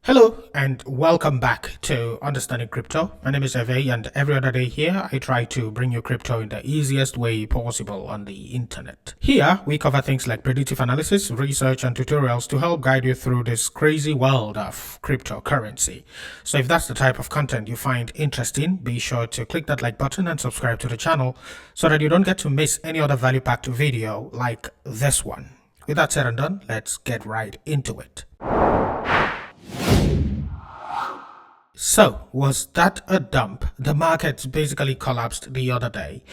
Hello and welcome back to Understanding Crypto. My name is Herve, and every other day here I try to bring you crypto in the easiest way possible on the internet. Here we cover things like predictive analysis, research and tutorials to help guide you through this crazy world of cryptocurrency. So if that's the type of content you find interesting, be sure to click that like button and subscribe to the channel so that you don't get to miss any other value-packed video like this one. With that said and done, let's get right into it. So, was that a dump? The markets basically collapsed the other day,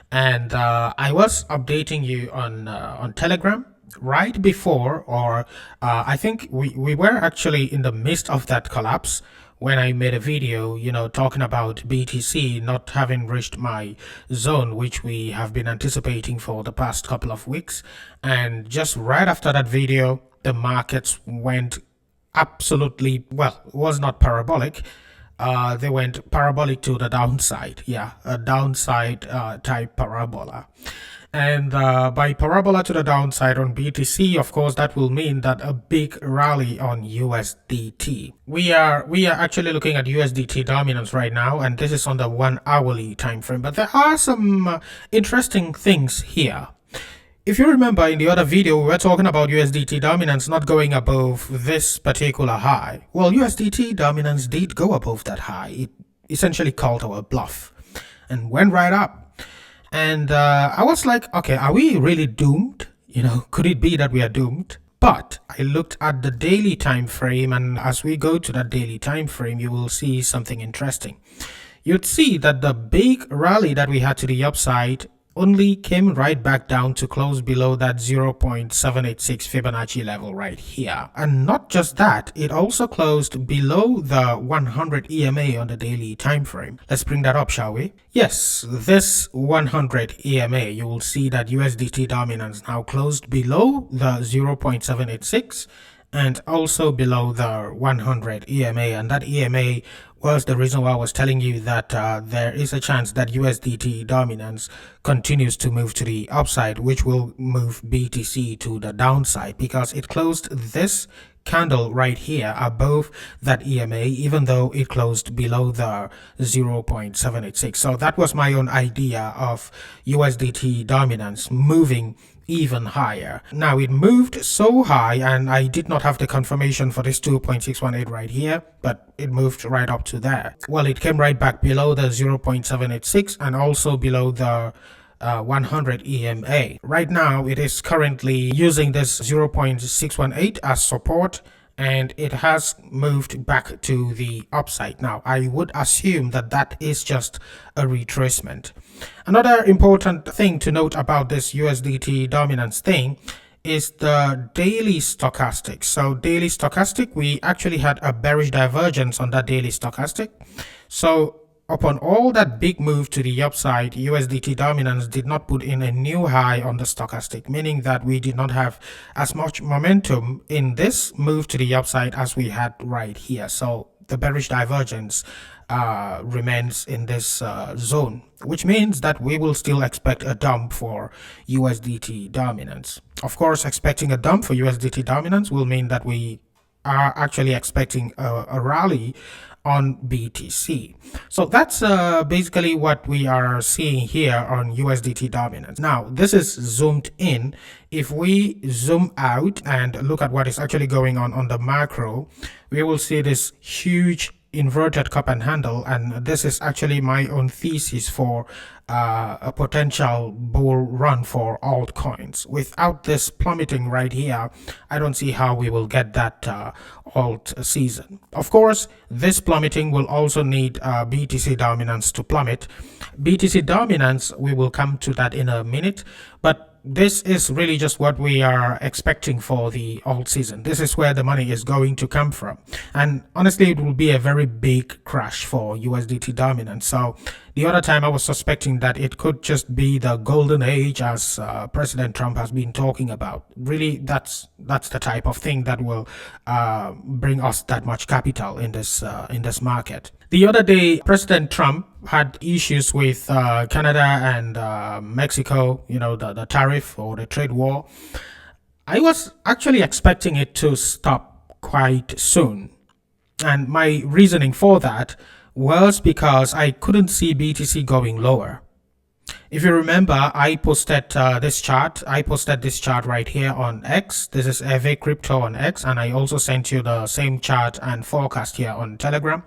and I was updating you on Telegram right before, or I think we were actually in the midst of that collapse when I made a video, talking about BTC not having reached my zone, which we have been anticipating for the past couple of weeks. And just right after that video, the markets went absolutely, well, it was not parabolic. They went parabolic to the downside. Yeah, a downside type parabola. And by parabola to the downside on BTC, of course, that will mean that a big rally on USDT. We are actually looking at USDT dominance right now, and this is on the 1 hourly time frame. But there are some interesting things here. If you remember in the other video, we were talking about USDT dominance not going above this particular high. Well, USDT dominance did go above that high. It essentially called our bluff and went right up. And I was like, okay, are we really doomed? Could it be that we are doomed? But I looked at the daily time frame, and as we go to that daily time frame, you will see something interesting. You'd see that the big rally that we had to the upside only came right back down to close below that 0.786 Fibonacci level right here. And not just that, it also closed below the 100 EMA on the daily time frame. Let's bring that up, shall we? Yes, this 100 EMA, you will see that USDT dominance now closed below the 0.786 and also below the 100 EMA, and that EMA was the reason why I was telling you that there is a chance that USDT dominance continues to move to the upside, which will move BTC to the downside, because it closed this candle right here above that EMA, even though it closed below the 0.786. So that was my own idea of USDT dominance moving even higher. Now it moved so high, and I did not have the confirmation for this 2.618 right here, but it moved right up to there. Well, it came right back below the 0.786 and also below the 100 EMA. Right now, it is currently using this 0.618 as support, and it has moved back to the upside. Now, I would assume that that is just a retracement. Another important thing to note about this USDT dominance thing is the daily stochastic. So daily stochastic, we actually had a bearish divergence on that daily stochastic. So upon all that big move to the upside, USDT dominance did not put in a new high on the stochastic, meaning that we did not have as much momentum in this move to the upside as we had right here. So the bearish divergence remains in this zone, which means that we will still expect a dump for USDT dominance. Of course, expecting a dump for USDT dominance will mean that we are actually expecting a rally on BTC. So that's basically what we are seeing here on USDT dominance. Now, this is zoomed in. If we zoom out and look at what is actually going on the macro, we will see this huge inverted cup and handle, and this is actually my own thesis for a potential bull run for altcoins. Without this plummeting right here, I don't see how we will get that alt season. Of course, this plummeting will also need BTC dominance to plummet. BTC dominance, we will come to that in a minute, but this is really just what we are expecting for the alt season. This is where the money is going to come from, and honestly it will be a very big crash for USDT dominance. So the other time I was suspecting that it could just be the golden age, as President Trump has been talking about. Really, that's the type of thing that will bring us that much capital in this market. The other day, President Trump had issues with Canada and Mexico, the tariff or the trade war. I was actually expecting it to stop quite soon. And my reasoning for that was because I couldn't see BTC going lower. If you remember, I posted this chart. I posted this chart right here on X. This is Herve Crypto on X, and I also sent you the same chart and forecast here on Telegram.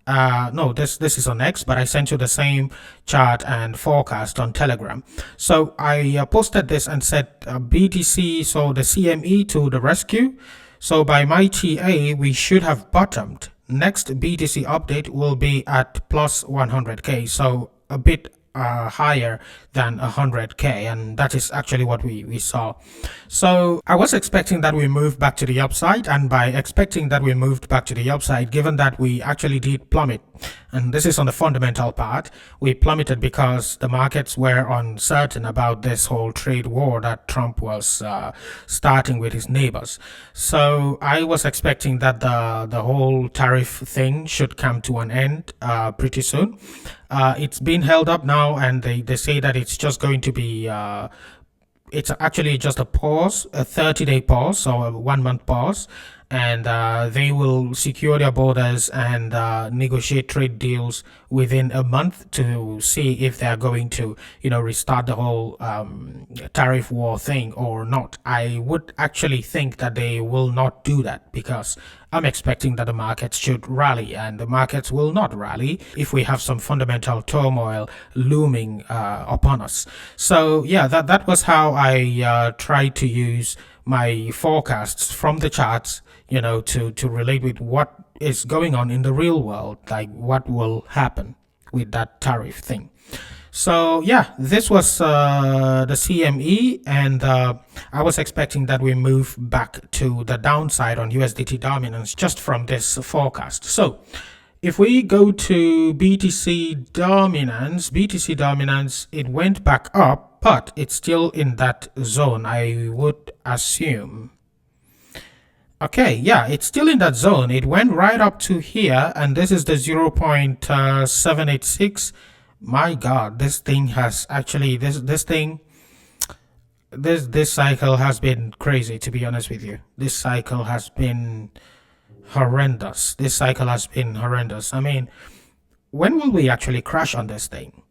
No, this is on X, but I sent you the same chart and forecast on Telegram. So I posted this and said BTC, so the CME to the rescue. So by my TA, we should have bottomed. Next BTC update will be at plus 100k, so a bit higher than 100k, and that is actually what we saw. So I was expecting that we moved back to the upside, and by expecting that we moved back to the upside, given that we actually did plummet, and this is on the fundamental part, we plummeted because the markets were uncertain about this whole trade war that Trump was starting with his neighbors. So I was expecting that the whole tariff thing should come to an end pretty soon. It's been held up now, and they say that it's just going to be it's actually just a pause, a 30-day pause, so a 1-month pause, and they will secure their borders and negotiate trade deals within a month to see if they're going to, restart the whole tariff war thing or not. I would actually think that they will not do that, because I'm expecting that the markets should rally, and the markets will not rally if we have some fundamental turmoil looming upon us. So yeah, that was how I tried to use my forecasts from the charts, to relate with what is going on in the real world, like what will happen with that tariff thing. So yeah, this was the CME, and I was expecting that we move back to the downside on USDT dominance just from this forecast. So if we go to BTC dominance, it went back up, but it's still in that zone, I would assume. Okay, yeah, it's still in that zone. It went right up to here, and this is the 0.786. My God, this thing has actually, this cycle has been crazy, to be honest with you. This cycle has been horrendous. I mean, when will we actually crash on this thing?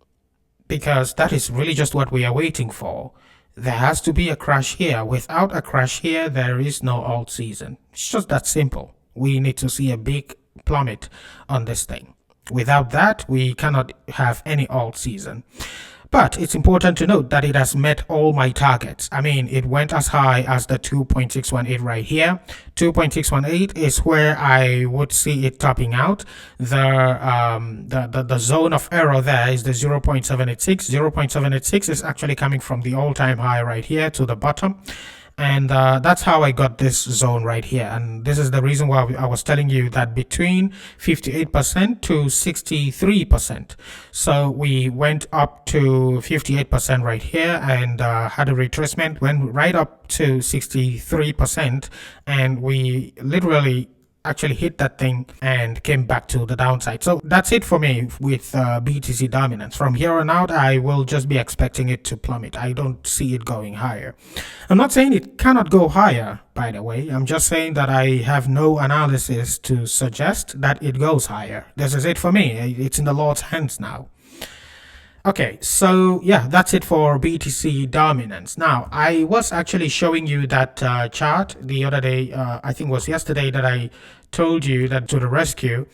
Because that is really just what we are waiting for. There has to be a crash here. Without a crash here, there is no alt season. It's just that simple. We need to see a big plummet on this thing. Without that, we cannot have any alt season. But it's important to note that it has met all my targets. I mean, it went as high as the 2.618 right here. 2.618 is where I would see it topping out. The zone of error there is the 0.786. 0.786 is actually coming from the all-time high right here to the bottom. And that's how I got this zone right here. And this is the reason why I was telling you that between 58% to 63%. So we went up to 58% right here, and had a retracement, went right up to 63%, and we literally actually hit that thing and came back to the downside. So that's it for me with BTC dominance. From here on out, I will just be expecting it to plummet. I don't see it going higher. I'm not saying it cannot go higher, by the way. I'm just saying that I have no analysis to suggest that it goes higher. This is it for me. It's in the Lord's hands now. Okay, so yeah, that's it for BTC dominance. Now, I was actually showing you that chart the other day, I think it was yesterday, that I told you that to the rescue.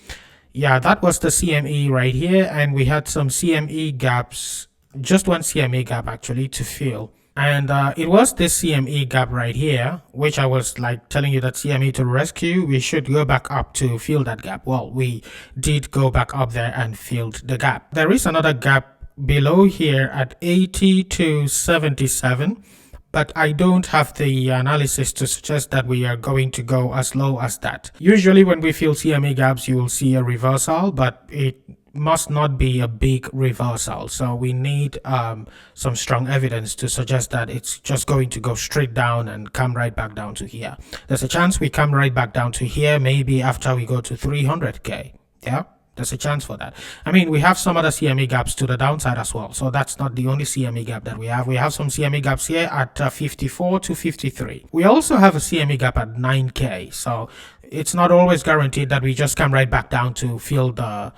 Yeah, that was the CME right here, and we had some CME gaps, just one CME gap actually to fill. And it was this CME gap right here, which I was like telling you that CME to rescue, we should go back up to fill that gap. Well, we did go back up there and filled the gap. There is another gap below here at 80 to 77, but I don't have the analysis to suggest that we are going to go as low as that. Usually when we fill CME gaps, you will see a reversal, but it must not be a big reversal. So we need some strong evidence to suggest that it's just going to go straight down and come right back down to here. There's a chance we come right back down to here, maybe after we go to 300k. Yeah, there's a chance for that. I mean, we have some other CME gaps to the downside as well. So that's not the only CME gap that we have. We have some CME gaps here at 54 to 53. We also have a CME gap at 9k. So it's not always guaranteed that we just come right back down to fill the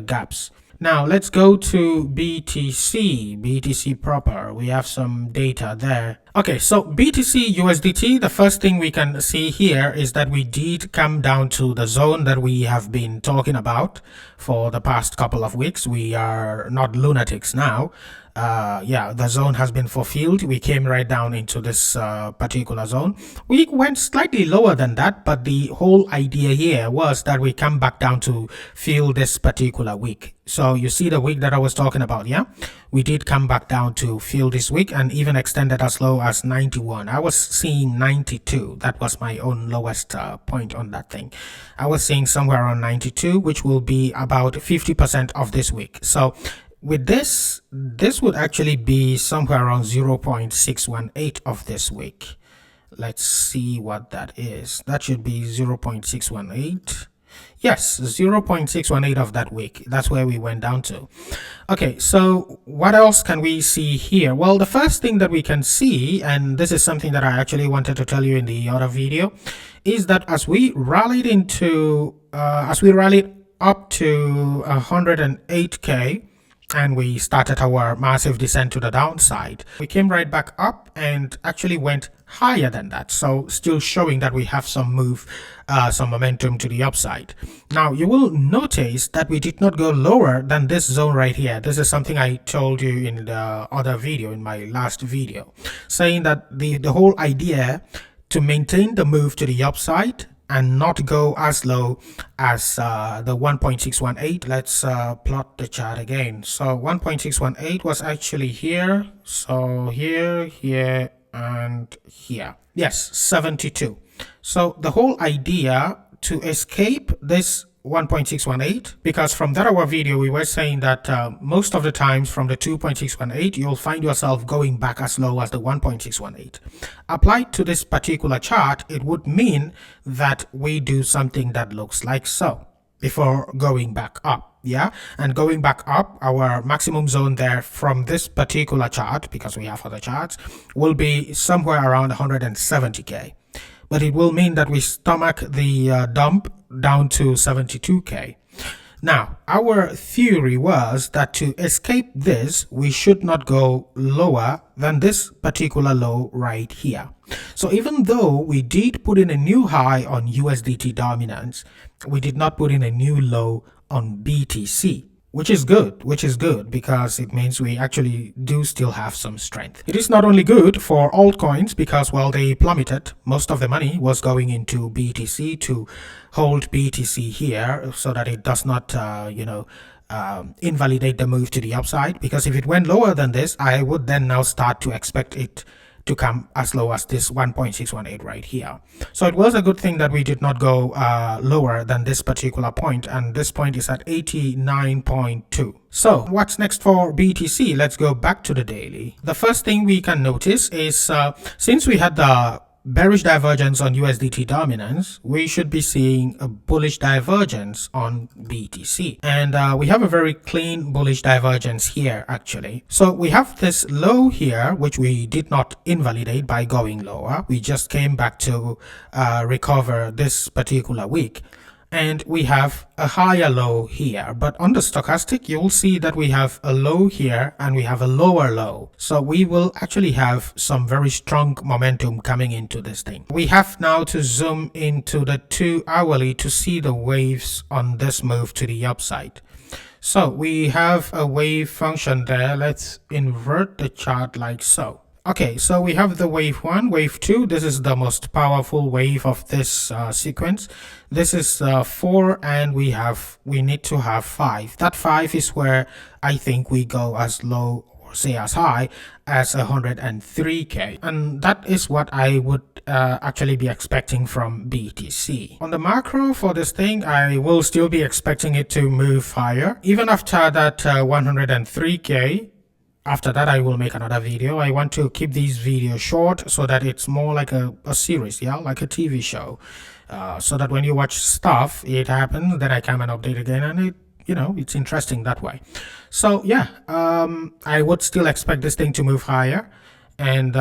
gaps. Now let's go to BTC proper. We have some data there. Okay, so BTC USDT, the first thing we can see here is that we did come down to the zone that we have been talking about for the past couple of weeks. We are not lunatics now. Yeah, the zone has been fulfilled. We came right down into this particular zone. We went slightly lower than that, but the whole idea here was that we come back down to fill this particular week. So you see the week that I was talking about, yeah? We did come back down to fill this week and even extended as low as 91. I was seeing 92. That was my own lowest point on that thing. I was seeing somewhere around 92, which will be about 50% of this week. So with this would actually be somewhere around 0.618 of this week. Let's see what that is. That should be 0.618. Yes, 0.618 of that week. That's where we went down to. Okay, so what else can we see here? Well, the first thing that we can see, and this is something that I actually wanted to tell you in the other video, is that as we rallied up to 108K, and we started our massive descent to the downside, we came right back up and actually went higher than that, so still showing that we have some momentum to the upside. Now you will notice that we did not go lower than this zone right here. This is something I told you in the other video, in my last video, saying that the whole idea to maintain the move to the upside and not go as low as the 1.618. Let's plot the chart again. So 1.618 was actually here. So here, and here. Yes, 72. So the whole idea to escape this 1.618, because from that our video we were saying that most of the times from the 2.618 you'll find yourself going back as low as the 1.618. Applied to this particular chart, it would mean that we do something that looks like so before going back up. Yeah, and going back up, our maximum zone there from this particular chart, because we have other charts, will be somewhere around 170K. But it will mean that we stomach the dump down to 72K. Now, our theory was that to escape this, we should not go lower than this particular low right here. So even though we did put in a new high on USDT dominance, we did not put in a new low on BTC. Which is good because it means we actually do still have some strength. It is not only good for altcoins because, well, they plummeted. Most of the money was going into BTC to hold BTC here so that it does not, invalidate the move to the upside. Because if it went lower than this, I would then now start to expect it to come as low as this 1.618 right here. So it was a good thing that we did not go lower than this particular point, and this point is at 89.2. So what's next for BTC? Let's go back to the daily. The first thing we can notice is since we had the bearish divergence on USDT dominance, we should be seeing a bullish divergence on BTC. And we have a very clean bullish divergence here actually. So we have this low here, which we did not invalidate by going lower. We just came back to recover this particular week. And we have a higher low here, but on the stochastic you'll see that we have a low here and we have a lower low, so we will actually have some very strong momentum coming into this thing. We have now to zoom into the 2 hourly to see the waves on this move to the upside. So we have a wave function there. Let's invert the chart like so. Okay, so we have the wave 1, wave 2. This is the most powerful wave of this sequence. This is 4, and we need to have 5. That 5 is where I think we go as low or say as high as 103K, and that is what I would actually be expecting from BTC. On the macro for this thing, I will still be expecting it to move higher even after that 103K. After that, I will make another video. I want to keep these videos short so that it's more like a series, yeah, like a TV show. So that when you watch stuff, it happens, then I come and update again, and it's interesting that way. So yeah, I would still expect this thing to move higher, and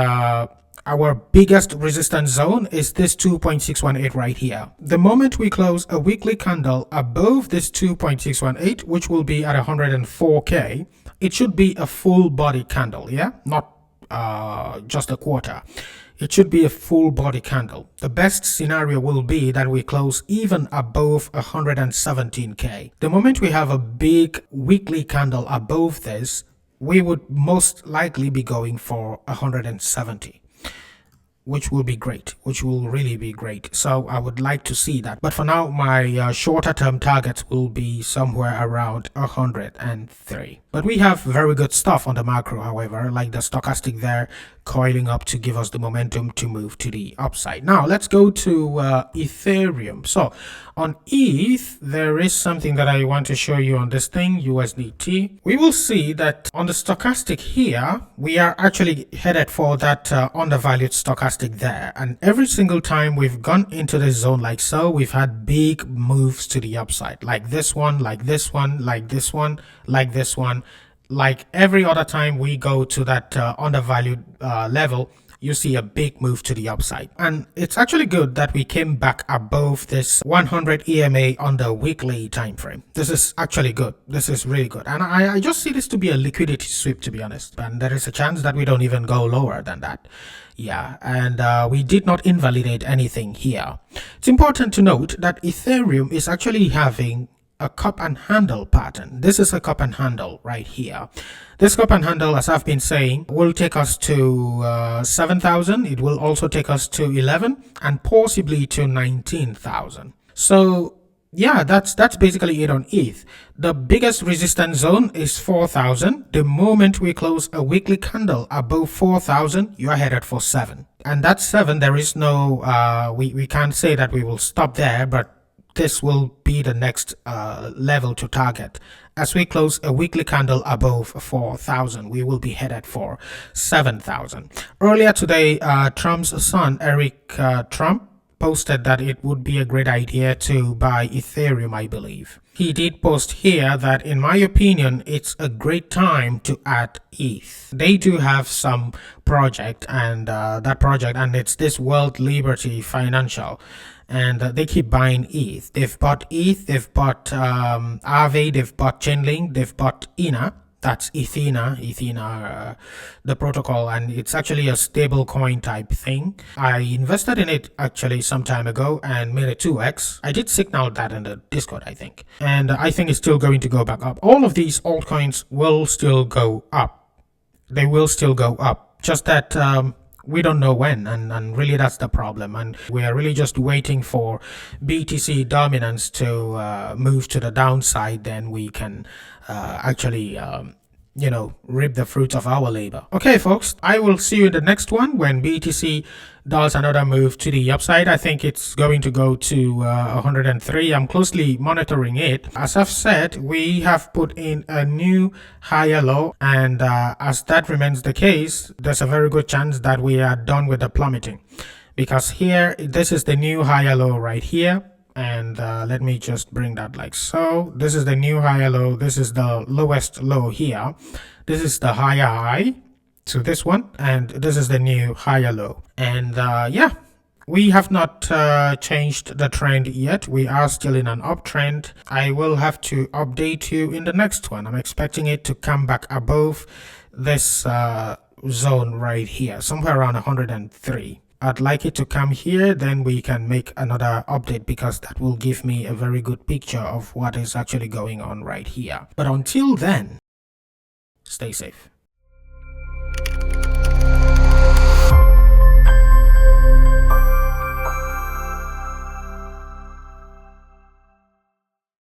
Our biggest resistance zone is this 2.618 right here. The moment we close a weekly candle above this 2.618, which will be at 104k, it should be a full body candle, yeah, not just a quarter. It should be a full body candle. The best scenario will be that we close even above 117k. The moment we have a big weekly candle above this, we would most likely be going for 170. Which will be great, which will really be great. So I would like to see that. But for now, my shorter term targets will be somewhere around 103. But we have very good stuff on the macro, however, like the stochastic there coiling up to give us the momentum to move to the upside. Now let's go to Ethereum. So on ETH, there is something that I want to show you on this thing, USDT. We will see that on the stochastic here, we are actually headed for that undervalued stochastic there. And every single time we've gone into this zone like so, we've had big moves to the upside, like this one, like this one, like this one, like this one. Like every other time we go to that undervalued level, you see a big move to the upside. And it's actually good that we came back above this 100 EMA on the weekly time frame. This is actually good. This is really good. And I just see this to be a liquidity sweep, to be honest. And there is a chance that we don't even go lower than that. Yeah, and we did not invalidate anything here. It's important to note that Ethereum is actually having a cup and handle pattern. This is a cup and handle right here. This cup and handle, as I've been saying, will take us to 7,000. It will also take us to 11 and possibly to 19,000. So yeah, that's basically it on ETH. The biggest resistance zone is 4,000. The moment we close a weekly candle above 4,000, you are headed for 7. And that's 7. There is no, we can't say that we will stop there, but this will be the next level to target. As we close a weekly candle above 4,000, we will be headed for 7,000. Earlier today, Trump's son, Eric Trump, posted that it would be a great idea to buy Ethereum, I believe. He did post here that, in my opinion, it's a great time to add ETH. They do have some project, and it's this World Liberty Financial. And they keep buying ETH. They've bought ETH, they've bought Herve, they've bought Chainlink, they've bought ENA. That's Ethena, the protocol, and it's actually a stable coin type thing. I invested in it actually some time ago and made a 2x. I did signal that in the Discord, I think. And I think it's still going to go back up. All of these altcoins will still go up. They will still go up. Just that we don't know when, and really that's the problem. And we are really just waiting for BTC dominance to move to the downside, then we can actually reap the fruits of our labor. Okay folks, I will see you in the next one when BTC does another move to the upside. I think it's going to go to 103. I'm closely monitoring it. As I've said, we have put in a new higher low, and as that remains the case, there's a very good chance that we are done with the plummeting, because here, this is the new higher low right here. And let me just bring that like so. This is the new higher low. This is the lowest low here. This is the higher high to this one, and this is the new higher low. And yeah, we have not changed the trend yet. We are still in an uptrend. I will have to update you in the next one. I'm expecting it to come back above this zone right here, somewhere around 103. I'd like it to come here, then we can make another update, because that will give me a very good picture of what is actually going on right here. But until then, stay safe.